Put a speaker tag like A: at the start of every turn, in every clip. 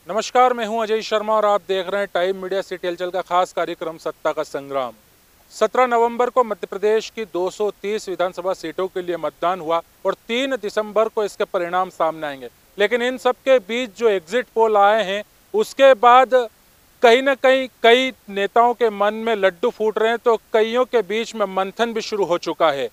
A: नमस्कार, मैं हूं अजय शर्मा और आप देख रहे हैं टाइम मीडिया सिटी हलचल का खास कार्यक्रम सत्ता का संग्राम। 17 नवंबर को मध्य प्रदेश की 230 विधानसभा सीटों के लिए मतदान हुआ और 3 दिसंबर को इसके परिणाम सामने आएंगे। लेकिन इन सब के बीच जो एग्जिट पोल आए हैं उसके बाद कहीं ना कहीं कई नेताओं के मन में लड्डू फूट रहे हैं, तो कईयों के बीच में मंथन भी शुरू हो चुका है।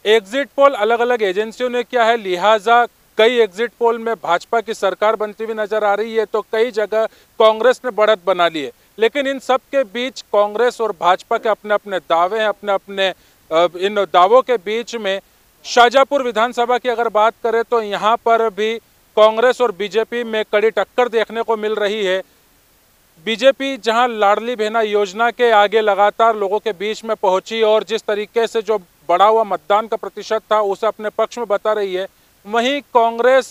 A: एग्जिट पोल अलग अलग एजेंसियों ने किया है, लिहाजा कई एग्जिट पोल में भाजपा की सरकार बनती हुई नजर आ रही है, तो कई जगह कांग्रेस ने बढ़त बना ली है। लेकिन इन सब के बीच कांग्रेस और भाजपा के अपने अपने दावे हैं, अपने अपने इन दावों के बीच में शाहजहांपुर विधानसभा की अगर बात करें तो यहाँ पर भी कांग्रेस और बीजेपी में कड़ी टक्कर देखने को मिल रही है। बीजेपी जहां लाडली बहना योजना के आगे लगातार लोगों के बीच में पहुंची और जिस तरीके से जो बढ़ा हुआ मतदान का प्रतिशत था उसे अपने पक्ष में बता रही है, वहीं कांग्रेस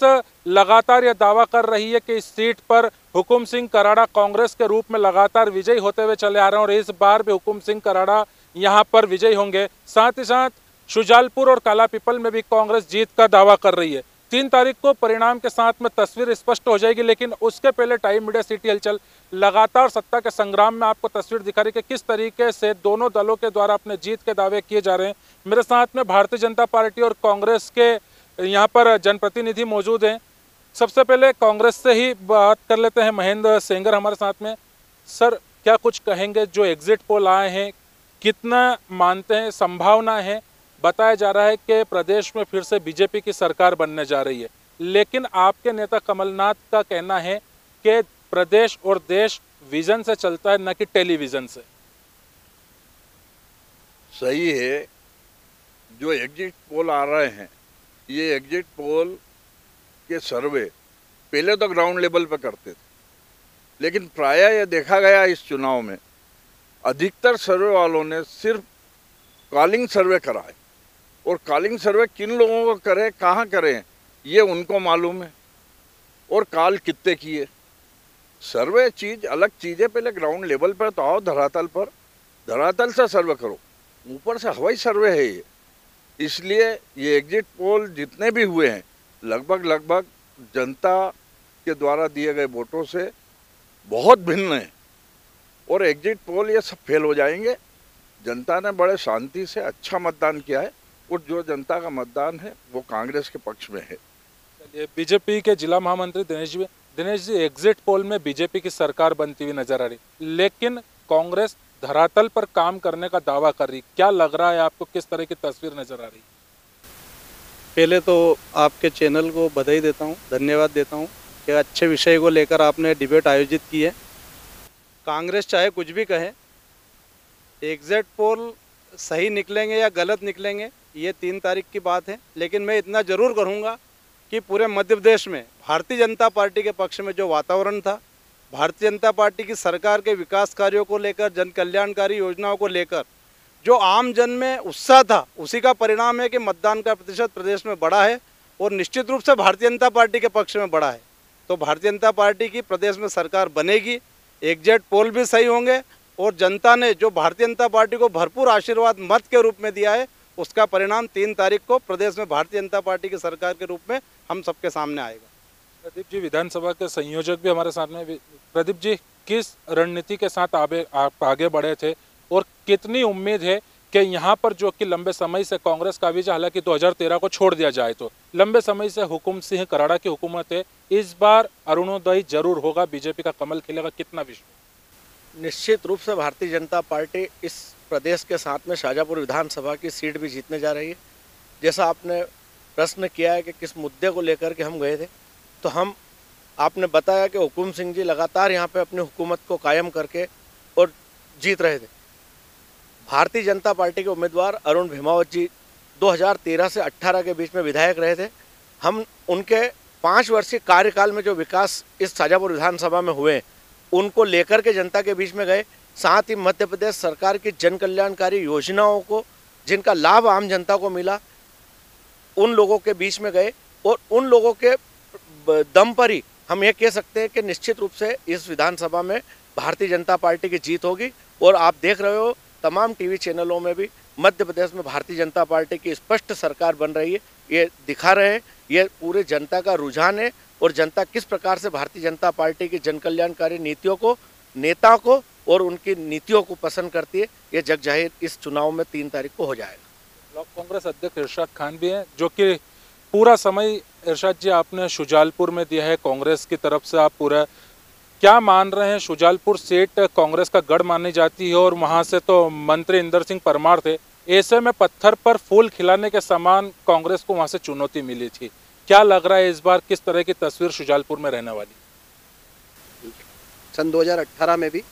A: लगातार यह दावा कर रही है कि इस सीट पर हुकुम सिंह कराड़ा कांग्रेस के रूप में लगातार विजयी होते हुए चले आ रहे हैं और इस बार भी हुकुम सिंह कराड़ा यहां पर विजयी होंगे। साथ ही साथ शुजालपुर और कालापीपल में भी कांग्रेस जीत का दावा कर रही है। 3 तारीख को परिणाम के साथ में तस्वीर स्पष्ट हो जाएगी, लेकिन उसके पहले टाइम मीडिया सिटी हलचल लगातार सत्ता के संग्राम में आपको तस्वीर दिखा रही है कि किस तरीके से दोनों दलों के द्वारा अपने जीत के दावे किए जा रहे हैं। मेरे साथ में भारतीय जनता पार्टी और कांग्रेस के यहाँ पर जनप्रतिनिधि मौजूद हैं। सबसे पहले कांग्रेस से ही बात कर लेते हैं, महेंद्र सेंगर हमारे साथ में। सर, क्या कुछ कहेंगे, जो एग्जिट पोल आए हैं कितना मानते हैं, संभावना है? बताया जा रहा है कि प्रदेश में फिर से बीजेपी की सरकार बनने जा रही है, लेकिन आपके नेता कमलनाथ का कहना है कि प्रदेश और देश विजन से चलता है, न कि टेलीविजन से।
B: सही है। जो एग्जिट पोल आ रहे हैं, ये एग्जिट पोल के सर्वे पहले तो ग्राउंड लेवल पर करते थे, लेकिन प्रायः ये देखा गया इस चुनाव में अधिकतर सर्वे वालों ने सिर्फ कॉलिंग सर्वे कराए, और कॉलिंग सर्वे किन लोगों को करे, कहाँ करें, ये उनको मालूम है, और कॉल कितने किए। सर्वे चीज़ अलग चीज़ है, पहले ग्राउंड लेवल पर तो आओ, धरातल पर, धरातल से सर्वे करो, ऊपर से हवाई सर्वे है ये। इसलिए ये एग्जिट पोल जितने भी हुए हैं लगभग जनता के द्वारा दिए गए वोटों से बहुत भिन्न है, और एग्जिट पोल ये सब फेल हो जाएंगे। जनता ने बड़े शांति से अच्छा मतदान किया है, और जो जनता का मतदान है वो कांग्रेस के पक्ष में है।
A: बीजेपी के जिला महामंत्री दिनेश जी, एग्जिट पोल में बीजेपी की सरकार बनती हुई नजर आ रही, लेकिन कांग्रेस धरातल पर काम करने का दावा कर रही। क्या लग रहा है आपको, किस तरह की तस्वीर नजर आ रही?
C: पहले तो आपके चैनल को बधाई देता हूँ, धन्यवाद देता हूँ कि अच्छे विषय को लेकर आपने डिबेट आयोजित की है। कांग्रेस चाहे कुछ भी कहे, एग्जिट पोल सही निकलेंगे या गलत निकलेंगे ये 3 तारीख की बात है, लेकिन मैं इतना ज़रूर करूँगा कि पूरे मध्य प्रदेश में भारतीय जनता पार्टी के पक्ष में जो वातावरण था, भारतीय जनता पार्टी की सरकार के विकास कार्यों को लेकर, जन कल्याणकारी योजनाओं को लेकर जो आम जन में उत्साह था, उसी का परिणाम है कि मतदान का प्रतिशत प्रदेश में बढ़ा है, और निश्चित रूप से भारतीय जनता पार्टी के पक्ष में बढ़ा है। तो भारतीय जनता पार्टी की प्रदेश में सरकार बनेगी, एग्जिट पोल भी सही होंगे, और जनता ने जो भारतीय जनता पार्टी को भरपूर आशीर्वाद मत के रूप में दिया है, उसका परिणाम 3 तारीख को प्रदेश में भारतीय जनता पार्टी की सरकार के रूप में हम सबके सामने आएगा।
A: प्रदीप जी, विधानसभा के संयोजक भी हमारे साथ में। प्रदीप जी, किस रणनीति के साथ आप आगे बढ़े थे, और कितनी उम्मीद है कि यहाँ पर जो कि लंबे समय से कांग्रेस का विजय, हालांकि 2013 को छोड़ दिया जाए तो लंबे समय से हुकुम सिंह कराड़ा की हुकूमत है, इस बार अरुणोदय जरूर होगा, बीजेपी का कमल खिलेगा, कितना विश्वास?
D: निश्चित रूप से भारतीय जनता पार्टी इस प्रदेश के साथ में शाहजहांपुर विधानसभा की सीट भी जीतने जा रही है। जैसा आपने प्रश्न किया है कि किस मुद्दे को लेकर के हम गए थे, तो आपने बताया कि हुकुम सिंह जी लगातार यहाँ पे अपनी हुकूमत को कायम करके और जीत रहे थे। भारतीय जनता पार्टी के उम्मीदवार अरुण भीमावत जी 2013 से 18 के बीच में विधायक रहे थे। हम उनके 5 वर्षीय कार्यकाल में जो विकास इस शाहजहांपुर विधानसभा में हुए उनको लेकर के जनता के बीच में गए। साथ ही मध्य प्रदेश सरकार की जन कल्याणकारी योजनाओं को, जिनका लाभ आम जनता को मिला, उन लोगों के बीच में गए, और उन लोगों के दम पर ही हम ये कह सकते हैं कि निश्चित रूप से इस विधानसभा में भारतीय जनता पार्टी की जीत होगी। और आप देख रहे हो तमाम टीवी चैनलों में भी मध्य प्रदेश में भारतीय जनता पार्टी की स्पष्ट सरकार बन रही है, ये दिखा रहे हैं। ये पूरे जनता का रुझान है, और जनता किस प्रकार से भारतीय जनता पार्टी की जन कल्याणकारी नीतियों को, नेता को और उनकी नीतियों को पसंद करती है, ये जग जाहिर इस चुनाव में 3 तारीख को हो जाएगा।
A: ब्लॉक कांग्रेस अध्यक्ष इरशाद खान भी हैं, जो कि पूरा समय इरशाद जी आपने शुजालपुर में दिया है कांग्रेस की तरफ से। आप पूरा क्या मान रहे हैं? शुजालपुर सीट कांग्रेस का गढ़ मानी जाती है और वहां से तो मंत्री इंदर सिंह परमार थे। ऐसे में पत्थर पर फूल खिलाने के समान कांग्रेस को वहां से चुनौती मिली थी। क्या लग रहा है इस बार किस तरह की तस्वीर शुजालपुर में रहने वाली?
E: सन 2018 में भी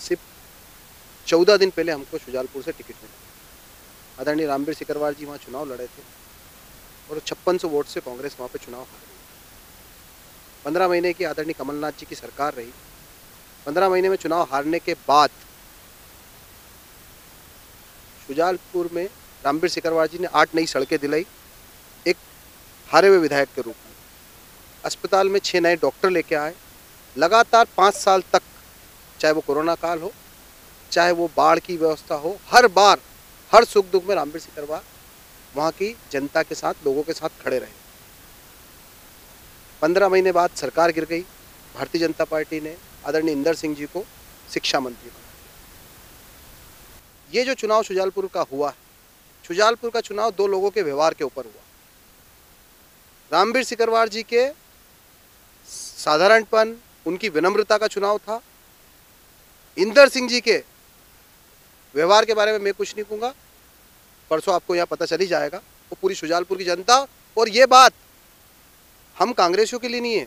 E: सिर्फ 14 दिन पहले हमको शुजालपुर से टिकट मिला। आदरणीय रामवीर सिकरवार जी वहाँ चुनाव लड़े थे और 5600 वोट से कांग्रेस वहाँ पे चुनाव हार गई। 15 महीने की आदरणीय कमलनाथ जी की सरकार रही। 15 महीने में चुनाव हारने के बाद शुजालपुर में रामवीर सिकरवार जी ने 8 नई सड़कें दिलाई, एक हारे हुए विधायक के रूप में। अस्पताल में 6 नए डॉक्टर लेके आए। लगातार 5 साल तक, चाहे वो कोरोना काल हो, चाहे वो बाढ़ की व्यवस्था हो, हर बार हर सुख दुख में रामवीर सिकरवार वहाँ की जनता के साथ, लोगों के साथ खड़े रहे। 15 महीने बाद सरकार गिर गई। भारतीय जनता पार्टी ने आदरणीय इंदर सिंह जी को शिक्षा मंत्री बना दिया। ये जो चुनाव शुजालपुर का हुआ है, शुजालपुर का चुनाव 2 लोगों के व्यवहार के ऊपर हुआ। रामवीर सिकरवार जी के साधारणपन, उनकी विनम्रता का चुनाव था। इंदर सिंह जी के व्यवहार के बारे में मैं कुछ नहीं कहूँगा, परसों आपको यहाँ पता चल ही जाएगा। वो पूरी शुजालपुर की जनता, और ये बात हम कांग्रेसियों के लिए नहीं है,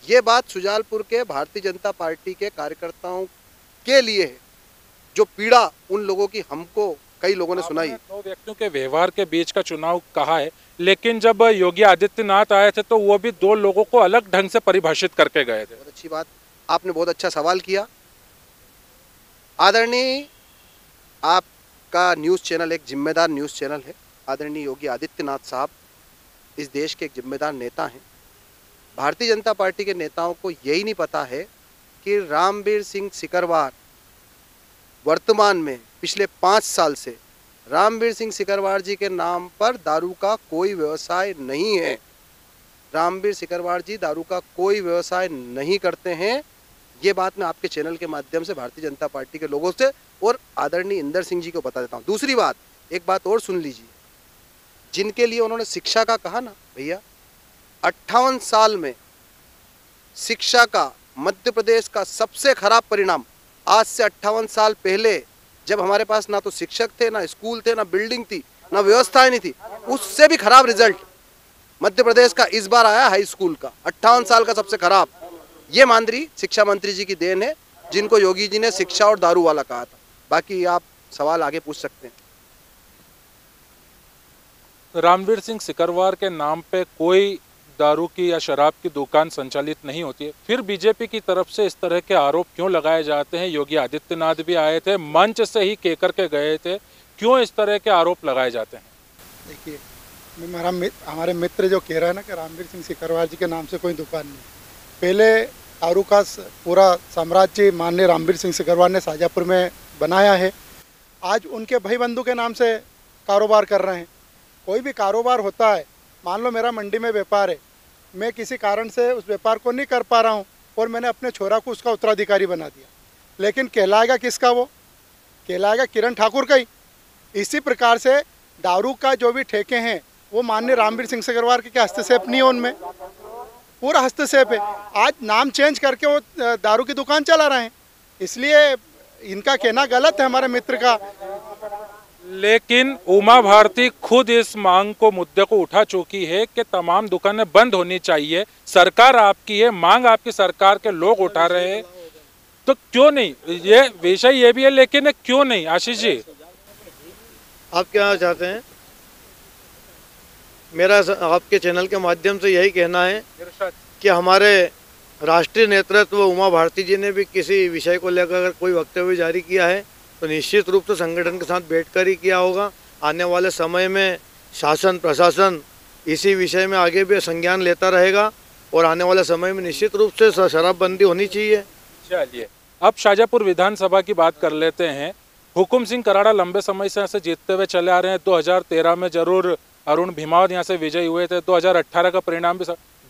E: ये बात शुजालपुर के भारतीय जनता पार्टी के कार्यकर्ताओं के लिए है, जो पीड़ा उन लोगों की हमको कई लोगों ने सुनाई।
A: 2 व्यक्तियों के व्यवहार के बीच का चुनाव कहा है, लेकिन जब योगी आदित्यनाथ आए थे तो वो भी 2 लोगों को अलग ढंग से परिभाषित करके गए थे।
E: बहुत अच्छी बात, आपने बहुत अच्छा सवाल किया। आदरणीय, आपका न्यूज़ चैनल एक जिम्मेदार न्यूज़ चैनल है। आदरणीय योगी आदित्यनाथ साहब इस देश के एक जिम्मेदार नेता हैं। भारतीय जनता पार्टी के नेताओं को यही नहीं पता है कि रामवीर सिंह सिकरवार वर्तमान में पिछले 5 साल से रामवीर सिंह सिकरवार जी के नाम पर दारू का कोई व्यवसाय नहीं है। रामवीर सिकरवार जी दारू का कोई व्यवसाय नहीं करते हैं। ये बात मैं आपके चैनल के माध्यम से भारतीय जनता पार्टी के लोगों से और आदरणीय इंदर सिंह जी को बता देता हूँ। दूसरी बात, एक बात और सुन लीजिए, जिनके लिए उन्होंने शिक्षा का कहा ना, भैया 58 साल में शिक्षा का मध्य प्रदेश का सबसे खराब परिणाम, आज से 58 साल पहले जब हमारे पास ना तो शिक्षक थे, ना स्कूल थे, ना बिल्डिंग थी, ना व्यवस्थाएं नहीं थी, उससे भी खराब रिजल्ट मध्य प्रदेश का इस बार आया हाई स्कूल का, 58 साल का सबसे खराब। ये माननीय शिक्षा मंत्री जी की देन है, जिनको योगी जी ने शिक्षा और दारू वाला कहा था। बाकी आप सवाल आगे पूछ सकते हैं।
A: रामवीर सिंह सिकरवार के नाम पे कोई दारू की या शराब की दुकान संचालित नहीं होती है, फिर बीजेपी की तरफ से इस तरह के आरोप क्यों लगाए जाते हैं? योगी आदित्यनाथ भी आए थे, मंच से ही कह करके गए थे, क्यों इस तरह के आरोप लगाए जाते हैं?
F: देखिए, हमारे मित्र जो कह रहे हैं ना कि रामवीर सिंह सिकरवार जी के नाम से कोई दुकान नहीं, पहले दारू का पूरा साम्राज्य माननीय रामवीर सिंह सिकरवार ने शाजापुर में बनाया है। आज उनके भाई बंधु के नाम से कारोबार कर रहे हैं। कोई भी कारोबार होता है, मान लो मेरा मंडी में व्यापार है, मैं किसी कारण से उस व्यापार को नहीं कर पा रहा हूँ और मैंने अपने छोरा को उसका उत्तराधिकारी बना दिया, लेकिन कहलाएगा किसका? वो कहलाएगा किरण ठाकुर का ही। इसी प्रकार से दारू का जो भी ठेके हैं वो माननीय रामवीर सिंह सिकरवार के हस्तक्षेप नहीं है, उनमें पूरा हस्तक्षेप है। आज नाम चेंज करके वो दारू की दुकान चला रहे हैं, इसलिए इनका कहना गलत है हमारे मित्र का।
A: लेकिन उमा भारती खुद इस मांग को, मुद्दे को उठा चुकी है कि तमाम दुकानें बंद होनी चाहिए। सरकार आपकी है, मांग आपकी सरकार के लोग उठा रहे हैं, तो क्यों नहीं? ये विषय ये भी है, लेकिन क्यों नहीं? आशीष जी,
G: आप क्या चाहते हैं? मेरा आपके चैनल के माध्यम से यही कहना है कि हमारे राष्ट्रीय नेतृत्व उमा भारती जी ने भी किसी विषय को लेकर अगर कोई वक्तव्य जारी किया है तो निश्चित रूप से संगठन के साथ बैठकर ही किया होगा। आने वाले समय में शासन प्रशासन इसी विषय में आगे भी संज्ञान लेता रहेगा और आने वाले समय में निश्चित रूप से शराबबंदी होनी चाहिए।
A: चलिए, अब शाजापुर विधानसभा की बात कर लेते हैं। हुकुम सिंह कराड़ा लंबे समय से ऐसे जीतते हुए चले आ रहे हैं। 2013 में जरूर अरुण भीमावत यहाँ से विजयी हुए थे, 2018 का परिणाम भी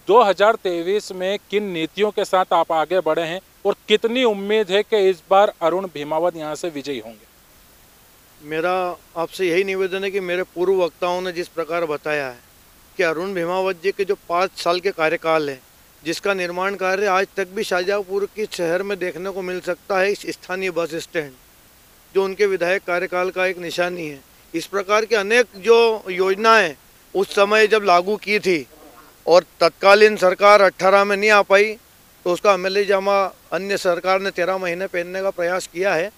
A: 2023 में किन नीतियों के साथ आप आगे बढ़े हैं और कितनी उम्मीद है कि इस बार अरुण भीमावत यहाँ से विजयी होंगे?
G: मेरा आपसे यही निवेदन है कि मेरे पूर्व वक्ताओं ने जिस प्रकार बताया है कि अरुण भीमावत जी के जो 5 साल के कार्यकाल है, जिसका निर्माण कार्य आज तक भी शाहजहाँपुर के शहर में देखने को मिल सकता है, इस स्थानीय बस स्टैंड जो उनके विधायक कार्यकाल का एक निशानी है। इस प्रकार के अनेक जो योजनाएं उस समय जब लागू की थी और तत्कालीन सरकार 18 में नहीं आ पाई तो उसका अमली जामा अन्य सरकार ने 13 महीने पहनने का प्रयास किया है।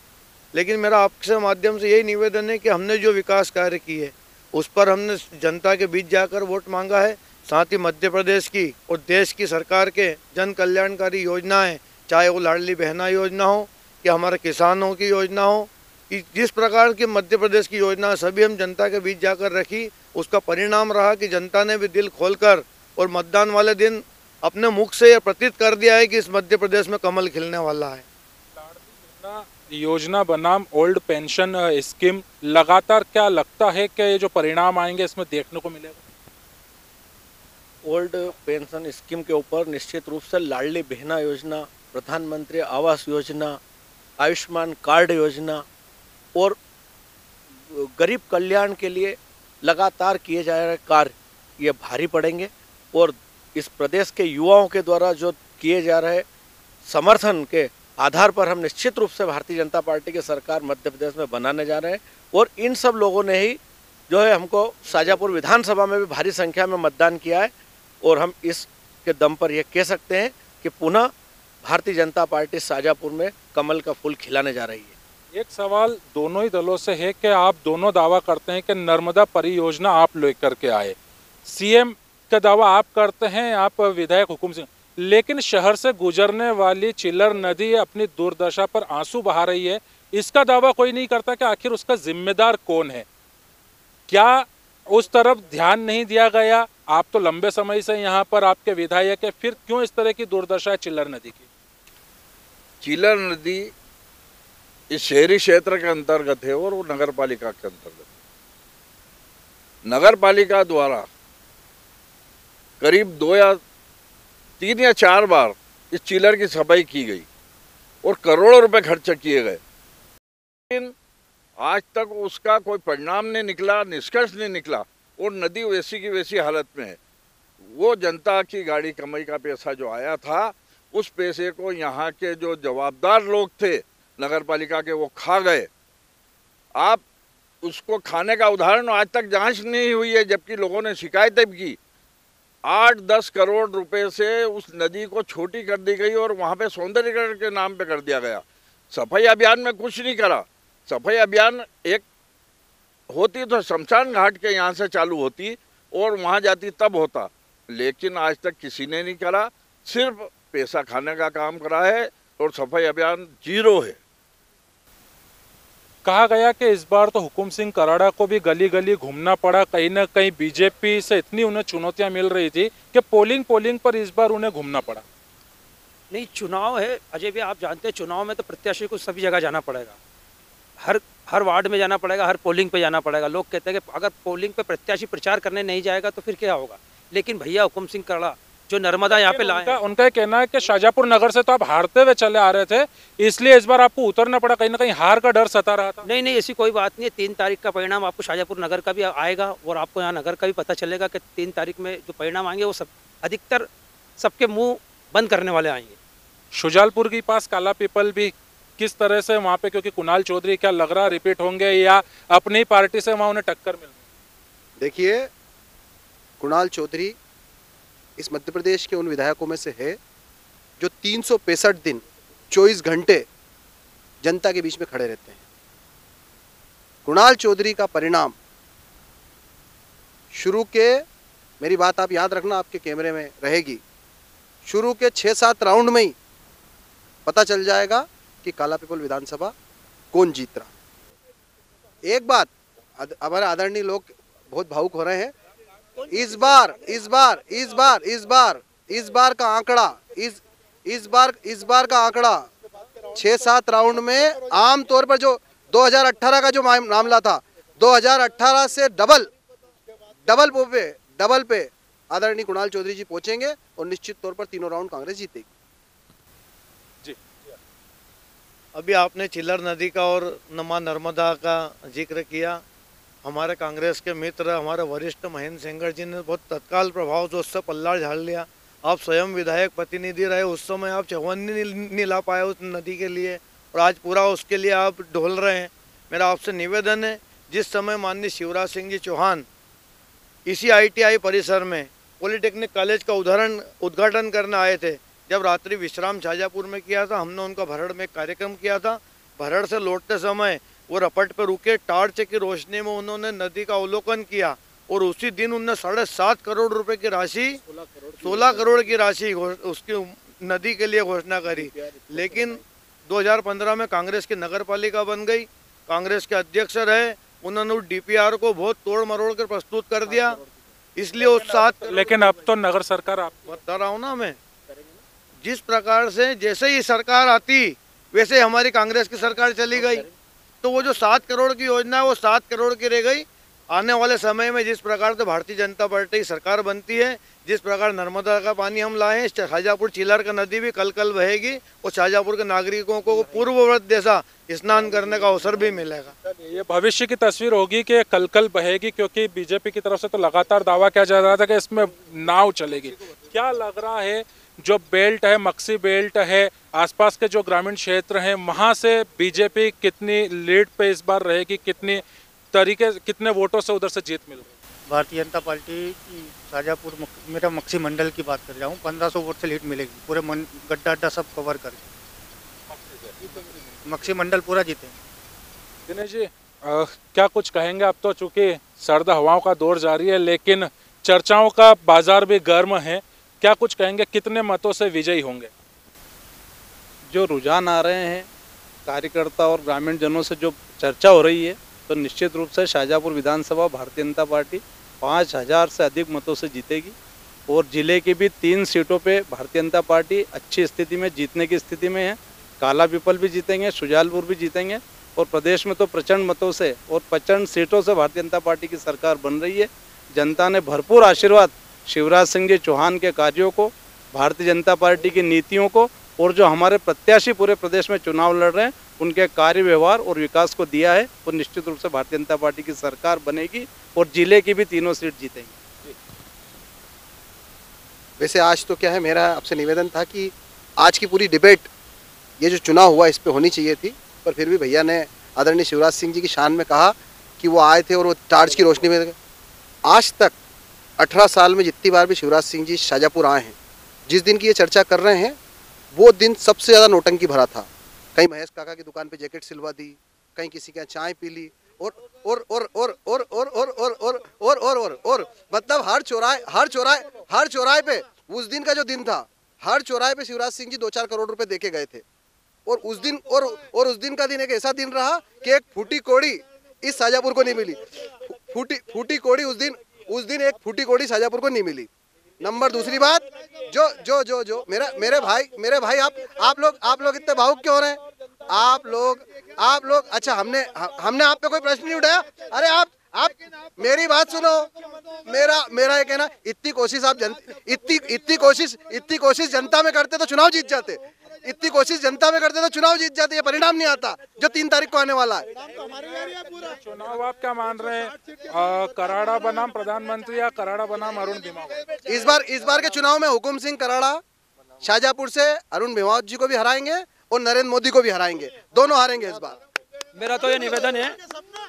G: लेकिन मेरा आपके माध्यम से यही निवेदन है कि हमने जो विकास कार्य किए उस पर हमने जनता के बीच जाकर वोट मांगा है। साथ ही मध्य प्रदेश की और देश की सरकार के जन कल्याणकारी योजनाएं, चाहे वो लाडली बहना योजना हो या हमारे किसानों की योजना हो, कि जिस प्रकार की मध्य प्रदेश की योजना सभी हम जनता के बीच जाकर रखी, उसका परिणाम रहा कि जनता ने भी दिल खोलकर और मतदान वाले दिन अपने मुख से यह प्रतीत कर दिया है कि इस मध्य प्रदेश में कमल खिलने वाला है।
A: योजना बनाम ओल्ड पेंशन स्कीम, लगातार क्या लगता है कि ये जो परिणाम आएंगे इसमें देखने को मिलेगा?
D: ओल्ड पेंशन स्कीम के ऊपर निश्चित रूप से लाडली बहना योजना, प्रधानमंत्री आवास योजना, आयुष्मान कार्ड योजना और गरीब कल्याण के लिए लगातार किए जा रहे कार्य ये भारी पड़ेंगे। और इस प्रदेश के युवाओं के द्वारा जो किए जा रहे समर्थन के आधार पर हम निश्चित रूप से भारतीय जनता पार्टी की सरकार मध्य प्रदेश में बनाने जा रहे हैं। और इन सब लोगों ने ही जो है हमको शाहजहाँपुर विधानसभा में भी भारी संख्या में मतदान किया है और हम इसके दम पर यह कह सकते हैं कि पुनः भारतीय जनता पार्टी शाहजहाँपुर में कमल का फूल खिलाने जा रही है।
A: एक सवाल दोनों ही दलों से है कि आप दोनों दावा करते हैं कि नर्मदा परियोजना आप लेकर के आए, सीएम का दावा आप करते हैं, आप विधायक हुकुम सिंह, लेकिन शहर से गुजरने वाली चिल्लर नदी अपनी दुर्दशा पर आंसू बहा रही है। इसका दावा कोई नहीं करता कि आखिर उसका जिम्मेदार कौन है? क्या उस तरफ ध्यान नहीं दिया गया? आप तो लंबे समय से यहाँ पर आपके विधायक है, फिर क्यों इस तरह की दुर्दशा है चिल्लर नदी की?
B: चिल्लर नदी इस शहरी क्षेत्र के अंतर्गत है और वो नगर पालिका के अंतर्गत है। नगर पालिका द्वारा करीब 3 या 4 बार इस चिल्लर की सफाई की गई और करोड़ों रुपए खर्च किए गए, लेकिन आज तक उसका कोई परिणाम नहीं निकला, निष्कर्ष नहीं निकला और नदी वैसी की वैसी हालत में है। वो जनता की गाड़ी कमाई का पैसा जो आया था, उस पैसे को यहाँ के जो जवाबदार लोग थे नगर पालिका के, वो खा गए। आप उसको खाने का उदाहरण आज तक जांच नहीं हुई है, जबकि लोगों ने शिकायतें भी की। 8-10 करोड़ रुपए से उस नदी को छोटी कर दी गई और वहाँ पे सौंदर्यीकरण के नाम पे कर दिया गया। सफाई अभियान में कुछ नहीं करा। सफाई अभियान एक होती तो शमशान घाट के यहाँ से चालू होती और वहाँ जाती तब होता, लेकिन आज तक किसी ने नहीं करा। सिर्फ पैसा खाने का काम करा है और सफाई अभियान 0 है।
A: कहा गया कि इस बार तो हुकुम सिंह कराड़ा को भी गली गली घूमना पड़ा, कहीं ना कहीं बीजेपी से इतनी उन्हें चुनौतियां मिल रही थी कि पोलिंग पर इस बार उन्हें घूमना पड़ा।
H: नहीं, चुनाव है अजय भी, आप जानते हैं चुनाव में तो प्रत्याशी को सभी जगह जाना पड़ेगा, हर वार्ड में जाना पड़ेगा, हर पोलिंग पे जाना पड़ेगा। लोग कहते हैं कि अगर पोलिंग पे प्रत्याशी प्रचार करने नहीं जाएगा तो फिर क्या होगा। लेकिन भैया हुकुम सिंह कराड़ा जो नर्मदा यहाँ पे लाए,
A: उनका ये कहना है कि शाहजहाँपुर नगर से तो आप हारते हुए चले आ रहे थे, इसलिए इस बार आपको उतरना पड़ा, कहीं ना कहीं हार का डर सता रहा था।
H: नहीं, ऐसी कोई बात नहीं है। 3 तारीख का परिणाम आपको शाहजहाँपुर नगर का भी आएगा और आपको यहाँ नगर का भी पता चलेगा कि 3 तारीख में जो परिणाम आएंगे वो सब अधिकतर सबके मुँह बंद करने वाले आएंगे।
A: शुजालपुर के पास काला पीपल भी किस तरह से वहाँ पे, क्योंकि कुणाल चौधरी क्या लग रहा रिपीट होंगे या अपनी पार्टी से वहाँ उन्हें टक्कर मिल?
E: देखिए, कुणाल चौधरी इस मध्य प्रदेश के उन विधायकों में से है जो 365 दिन 24 घंटे जनता के बीच में खड़े रहते हैं। कुणाल चौधरी का परिणाम शुरू के, मेरी बात आप याद रखना, आपके कैमरे में रहेगी, शुरू के 6-7 राउंड में ही पता चल जाएगा कि काला पीपल विधानसभा कौन जीत रहा। एक बात, हमारे आदरणीय लोग बहुत भावुक हो रहे हैं। इस बार का आंकड़ा 6-7 राउंड में आमतौर पर जो 2018 का जो मामला था, 2018 से डबल डबल पे आदरणीय कुणाल चौधरी जी पहुंचेंगे और निश्चित तौर पर तीनों राउंड कांग्रेस जीतेगी।
G: अभी आपने चिल्लर नदी का और नमा नर्मदा का जिक्र किया। हमारे कांग्रेस के मित्र हमारे वरिष्ठ महेंद्र सेंगर जी ने बहुत तत्काल प्रभाव से उससे पल्ला झाड़ लिया। आप स्वयं विधायक प्रतिनिधि रहे, उस समय आप चौवन्नी नहीं ला पाए उस नदी के लिए, और आज पूरा उसके लिए आप ढोल रहे हैं। मेरा आपसे निवेदन है, जिस समय माननीय शिवराज सिंह जी चौहान इसी ITI परिसर में पॉलिटेक्निक कॉलेज का उद्घाटन करने आए थे, जब रात्रि विश्राम शाजापुर में किया था, हमने उनका भरड़ में एक कार्यक्रम किया था। भरड़ से लौटते समय वो रपट पे रुके, टार्च की रोशनी में उन्होंने नदी का अवलोकन किया, और उसी दिन उन्होंने 7.5 करोड़ रुपए की राशि 16 करोड़ की राशि उसकी नदी के लिए घोषणा करी। लेकिन 2015 में कांग्रेस की नगर पालिका बन गई, कांग्रेस के अध्यक्ष रहे, उन्होंने उस DPR को बहुत तोड़ मरोड़ कर प्रस्तुत कर दिया। इसलिए उस 7,
A: लेकिन अब तो नगर सरकार, आप
G: बता रहा हूँ ना मैं, जिस प्रकार से जैसे ही सरकार आती वैसे ही हमारी कांग्रेस की सरकार चली गई, तो वो जो 7 करोड़ की योजना है वो 7 करोड़ की रह गई। आने वाले समय में जिस प्रकार से भारतीय जनता पार्टी की सरकार बनती है, जिस प्रकार नर्मदा का पानी हम लाए हैं, शाजापुर चिल्लर का नदी भी कल कल बहेगी, और शाजापुर के नागरिकों को पूर्ववत जैसा स्नान करने का अवसर भी मिलेगा।
A: ये भविष्य की तस्वीर होगी कि कल कल बहेगी, क्योंकि बीजेपी की तरफ से तो लगातार दावा किया जा रहा था कि इसमें नाव चलेगी। क्या लग रहा है, जो बेल्ट है, मक्सी बेल्ट है, आसपास के जो ग्रामीण क्षेत्र हैं, वहाँ से बीजेपी कितनी लीड पे इस बार रहेगी, कितने वोटों से उधर से जीत मिल रही?
I: भारतीय जनता पार्टी की शाजापुर मेरा मक्सी मंडल की बात कर रहा हूँ, 1500 वोट से लीड मिलेगी, पूरे गड्ढा अड्डा सब कवर करके मक्सी मंडल पूरा जीतेंगे।
A: दिनेश जी, क्या कुछ कहेंगे? अब तो चूंकि सर्द हवाओं का दौर जारी है, लेकिन चर्चाओं का बाजार भी गर्म है, क्या कुछ कहेंगे, कितने मतों से विजयी होंगे?
C: जो रुझान आ रहे हैं कार्यकर्ता और ग्रामीण जनों से, जो चर्चा हो रही है, तो निश्चित रूप से शाजापुर विधानसभा भारतीय जनता पार्टी 5000 से अधिक मतों से जीतेगी, और जिले की भी 3 सीटों पे भारतीय जनता पार्टी अच्छी स्थिति में जीतने की स्थिति में है। काला पीपल भी जीतेंगे, शुजालपुर भी जीतेंगे, और प्रदेश में तो प्रचंड मतों से और प्रचंड सीटों से भारतीय जनता पार्टी की सरकार बन रही है। जनता ने भरपूर आशीर्वाद शिवराज सिंह जी चौहान के कार्यों को, भारतीय जनता पार्टी की नीतियों को, और जो हमारे प्रत्याशी पूरे प्रदेश में चुनाव लड़ रहे हैं उनके कार्य व्यवहार और विकास को दिया है, और निश्चित रूप से भारतीय जनता पार्टी की सरकार बनेगी और जिले की भी 3 सीट जीतेंगी।
E: वैसे आज तो क्या है, मेरा आपसे निवेदन था कि आज की पूरी डिबेट, ये जो चुनाव हुआ, इस पे होनी चाहिए थी, पर फिर भी भैया ने आदरणीय शिवराज सिंह जी की शान में कहा कि वो आए थे और वो टार्च की रोशनी में। आज तक 18 साल में जितनी बार भी शिवराज सिंह जी शाजापुर आए हैं, जिस दिन की ये चर्चा कर रहे हैं, वो दिन सबसे ज़्यादा नौटंकी भरा था। कहीं महेश काका की दुकान पे जैकेट सिलवा दी, कहीं किसी के यहाँ चाय पी ली, और मतलब हर चौराहे पे उस दिन का जो दिन था, हर चौराहे पे शिवराज सिंह जी 2-4 करोड़ रुपए देके गए थे। और उस दिन का दिन एक ऐसा दिन रहा कि एक फूटी कोड़ी इस शाजापुर को नहीं मिली। फूटी कोड़ी उस दिन एक फूटी कोड़ी शाजापुर को नहीं मिली। नंबर दूसरी बात, जो मेरे भाई आप लोग इतने भावुक क्यों हो रहे हैं? आप लोग अच्छा, हमने आप पे कोई प्रश्न नहीं उठाया। अरे आप मेरी बात सुनो, मेरा ये कहना, इतनी कोशिश जनता में करते तो चुनाव जीत जाते, इतनी कोशिश जनता में करते तो चुनाव जीत जाते। ये परिणाम नहीं आता जो 3 तारीख को आने वाला है।
A: चुनाव आप क्या मान रहे हैं, कराड़ा बनाम प्रधानमंत्री या कराड़ा बनाम अरुण भिमावत?
E: इस बार के चुनाव में हुकुम सिंह कराड़ा शाजापुर से अरुण भिमावत जी को भी हराएंगे और नरेंद्र मोदी को भी हराएंगे, दोनों हारेंगे इस बार।
H: मेरा तो ये निवेदन है,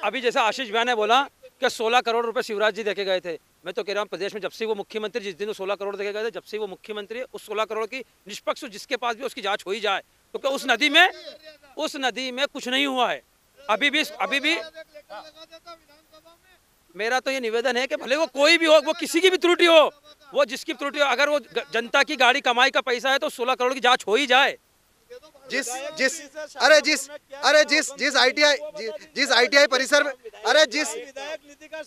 H: अभी जैसा आशीष भैया ने बोला कि 16 करोड़ रुपए शिवराज जी देके गए थे, मैं तो कह रहा हूँ प्रदेश में जब से वो मुख्यमंत्री, जिस दिन वो 16 करोड़ देके गए थे, जब से वो मुख्यमंत्री, उस 16 करोड़ की निष्पक्ष जिसके पास भी उसकी जांच हो ही जाए, क्योंकि उस नदी में कुछ नहीं हुआ है अभी भी। मेरा तो ये निवेदन है कि भले वो कोई भी हो, वो किसी की भी त्रुटि हो, वो जिसकी त्रुटि हो, अगर वो जनता की गाड़ी कमाई का पैसा है तो 16 करोड़ की जांच हो ही जाए।
E: जिस आईटीआई परिसर में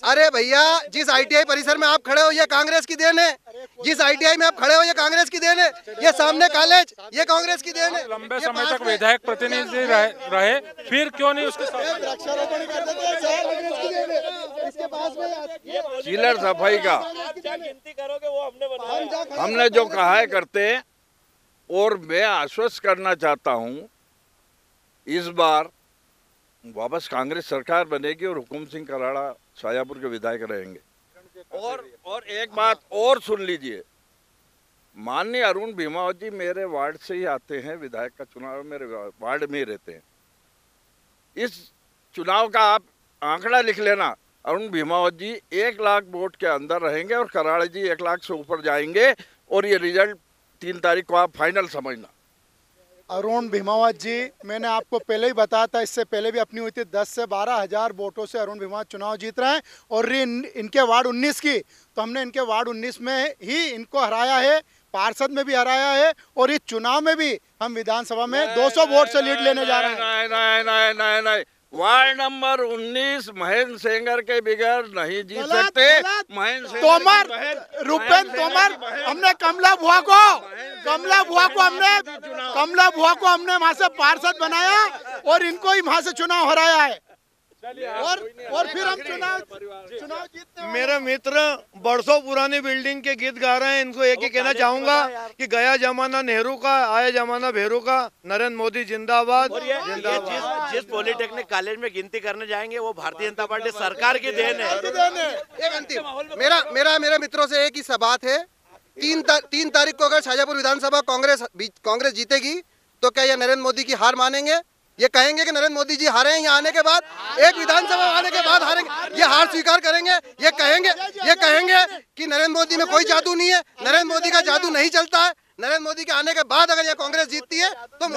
E: अरे भैया जिस आईटीआई परिसर में आप खड़े हो ये कांग्रेस की देन है। जिस आईटीआई में आप खड़े हो ये कांग्रेस की देन है। ये सामने कॉलेज ये कांग्रेस की देन है।
A: लंबे समय तक विधायक प्रतिनिधि रहे फिर क्यों नहीं उसके
B: चिलर सफाई का हमने जो कहा है करते हैं। और मैं आश्वस्त करना चाहता हूं इस बार वापस कांग्रेस सरकार बनेगी और हुकुम सिंह कराड़ा शाजापुर के विधायक रहेंगे। और एक बात और सुन लीजिए, माननीय अरुण भीमावत जी मेरे वार्ड से ही आते हैं, विधायक का चुनाव मेरे वार्ड में ही रहते हैं। इस चुनाव का आप आंकड़ा लिख लेना, अरुण भीमावत जी 1 लाख वोट के अंदर रहेंगे और कराड़ा जी 1 लाख से ऊपर जाएंगे। और ये रिजल्ट 3 तारीख को आप फाइनल समझना।
F: अरुण भीमावत जी मैंने आपको पहले ही बताया था, इससे पहले भी अपनी हुई थी, 10 से 12 हज़ार वोटों से अरुण भीमावत चुनाव जीत रहे हैं। और इनके वार्ड 19 की तो हमने इनके वार्ड 19 में ही इनको हराया है, पार्षद में भी हराया है और इस चुनाव में भी हम विधानसभा में 200 वोट से लीड लेने जा रहे हैं।
B: नहीं, वार्ड नंबर 19 महेंद्र सेंगर के बगैर नहीं जीत सकते। महेंद्र
F: रुपेंद्र तोमर हमने कमला बुआ को हमने वहाँ से पार्षद बनाया और इनको ही वहाँ से चुनाव हराया है। और फिर हम चुनाव जीतते।
G: मेरे मित्र बरसों पुरानी बिल्डिंग के गीत गा रहे हैं। इनको एक ही कहना चाहूंगा कि गया जमाना नेहरू का, आया जमाना भेरू का, नरेंद्र मोदी जिंदाबाद।
D: और ये जिस पॉलिटेक्निक कॉलेज में गिनती करने जाएंगे वो भारतीय जनता पार्टी सरकार की देन है।
E: एक अंतिम मेरे मित्रों से एक ही सा बात है, 3 तारीख को अगर शाजापुर विधानसभा कांग्रेस जीतेगी तो क्या ये नरेंद्र मोदी की हार मानेंगे? ये कहेंगे कि नरेंद्र मोदी जी हारे हैं, यहाँ आने के बाद एक विधानसभा आने के बाद हारेंगे, ये हार स्वीकार करेंगे? ये कहेंगे कि नरेंद्र मोदी में कोई जादू नहीं है, नरेंद्र मोदी का जादू नहीं चलता है। नरेंद्र मोदी के आने के बाद अगर ये कांग्रेस जीतती है तो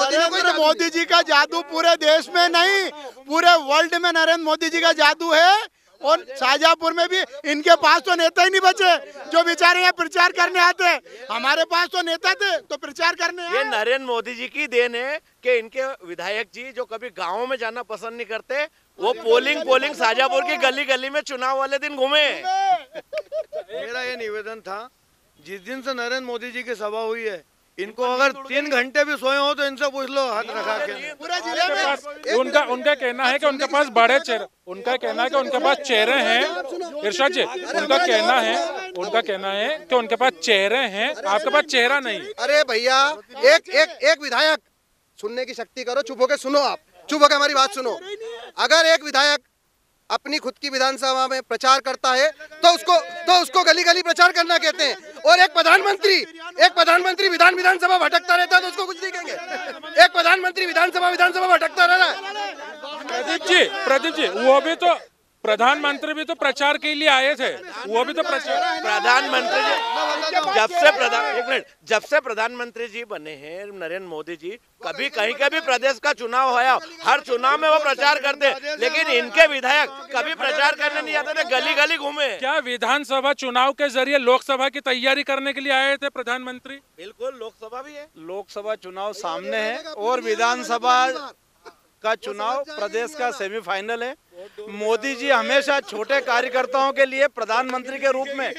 F: मोदी जी का जादू पूरे देश में नहीं पूरे वर्ल्ड में नरेंद्र मोदी जी का जादू है। और शाजापुर में भी इनके पास तो नेता ही नहीं बचे जो बेचारे यहाँ प्रचार करने आते। हमारे पास तो नेता थे तो प्रचार करने
D: ये नरेंद्र मोदी जी की देन है कि इनके विधायक जी जो कभी गाँव में जाना पसंद नहीं करते वो पोलिंग शाजापुर की गली गली में चुनाव वाले दिन घूमे।
G: मेरा ये निवेदन था, जिस दिन से नरेंद्र मोदी जी की सभा हुई है इनको अगर 3 घंटे भी सोए हो तो इनसे पूछ लो हाथ रखा के।
F: पूरे जिले में
A: उनका कहना है कि उनके पास बड़े चेहरे, उनका कहना है कि उनके पास चेहरे हैं। इरशाद जी उनका कहना है कि उनके पास चेहरे हैं, आपके पास चेहरा नहीं।
E: अरे भैया एक विधायक सुनने की शक्ति करो, चुप होके सुनो, आप चुप होकर हमारी बात सुनो। अगर एक विधायक अपनी खुद की विधानसभा में प्रचार करता है तो उसको गली गली प्रचार करना कहते हैं। और एक प्रधानमंत्री विधानसभा भटकता रहता है तो उसको कुछ नहीं कहेंगे। एक प्रधानमंत्री विधानसभा भटकता रह रहा है।
A: प्रदीप जी वो भी तो प्रधानमंत्री भी तो प्रचार के लिए आए थे, वो भी तो
D: प्रधानमंत्री जब से प्रधानमंत्री जी बने हैं नरेंद्र मोदी जी, कभी कहीं का भी प्रदेश का चुनाव होया हर चुनाव में वो प्रचार करते, लेकिन इनके विधायक कभी प्रचार करने नहीं आते थे, गली गली घूमे।
A: क्या विधानसभा चुनाव के जरिए लोकसभा की तैयारी करने के लिए आए थे प्रधानमंत्री?
D: बिल्कुल, लोकसभा भी है,
C: लोकसभा चुनाव सामने है और विधानसभा का चुनाव प्रदेश का सेमीफाइनल है। मोदी जी हमेशा छोटे कार्यकर्ताओं के लिए प्रधानमंत्री के रूप में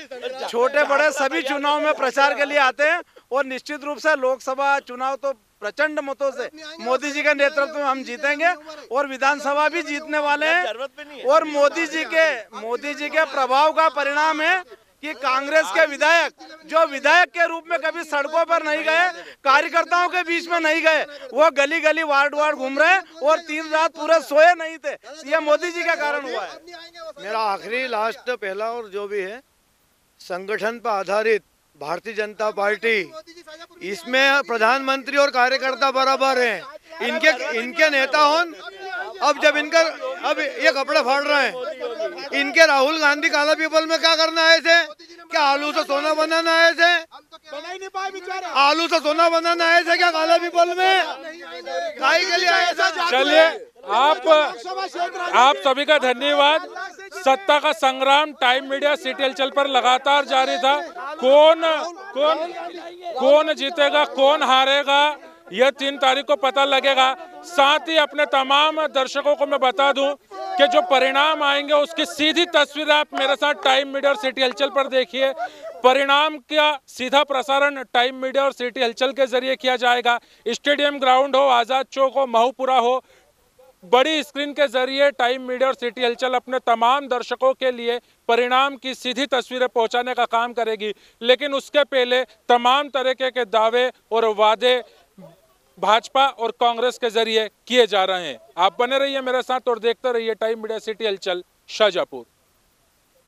C: छोटे बड़े सभी चुनाव में प्रचार के लिए आते हैं और निश्चित रूप से लोकसभा चुनाव तो प्रचंड मतों से मोदी जी के नेतृत्व में हम जीतेंगे और विधानसभा भी जीतने वाले हैं। और मोदी जी के प्रभाव का परिणाम है कि कांग्रेस के विधायक जो विधायक के रूप में कभी सड़कों पर नहीं गए, कार्यकर्ताओं के बीच में नहीं गए, वो गली गली वार्ड घूम रहे और 3 रात पूरे सोए नहीं थे। ये मोदी जी का कारण हुआ है।
G: मेरा आखिरी लास्ट पहला और जो भी है, संगठन पर आधारित भारतीय जनता पार्टी, इसमें प्रधानमंत्री और कार्यकर्ता बराबर हैं। इनके नेता हो अब ये कपड़े फाड़ रहे हैं। इनके राहुल गांधी काला पीपल में क्या करना आए थे? क्या आलू से सोना बनाना आए थे? आलू से सोना बनाना आए थे क्या काला पीपल में? काय के लिए आए थे?
A: चलिए आप सभी का धन्यवाद। सत्ता का संग्राम टाइम मीडिया सिटी हलचल पर लगातार जारी था। कौन जीतेगा, कौन हारेगा, यह 3 तारीख को पता लगेगा। साथ ही अपने तमाम दर्शकों को मैं बता दूं कि जो परिणाम आएंगे उसकी सीधी तस्वीर आप मेरे साथ टाइम मीडिया और सिटी हलचल पर देखिए। परिणाम का सीधा प्रसारण टाइम मीडिया और सिटी हलचल के जरिए किया जाएगा। स्टेडियम ग्राउंड हो, आज़ाद चौक हो, महूपुरा हो, बड़ी स्क्रीन के जरिए टाइम मीडिया और सिटी हलचल अपने तमाम दर्शकों के लिए परिणाम की सीधी तस्वीरें पहुंचाने का काम करेगी। लेकिन उसके पहले तमाम तरीके के दावे और वादे भाजपा और कांग्रेस के जरिए किए जा रहे हैं। आप बने रहिए मेरे साथ और देखते रहिए टाइम मीडिया सिटी हलचल शाहजहांपुर।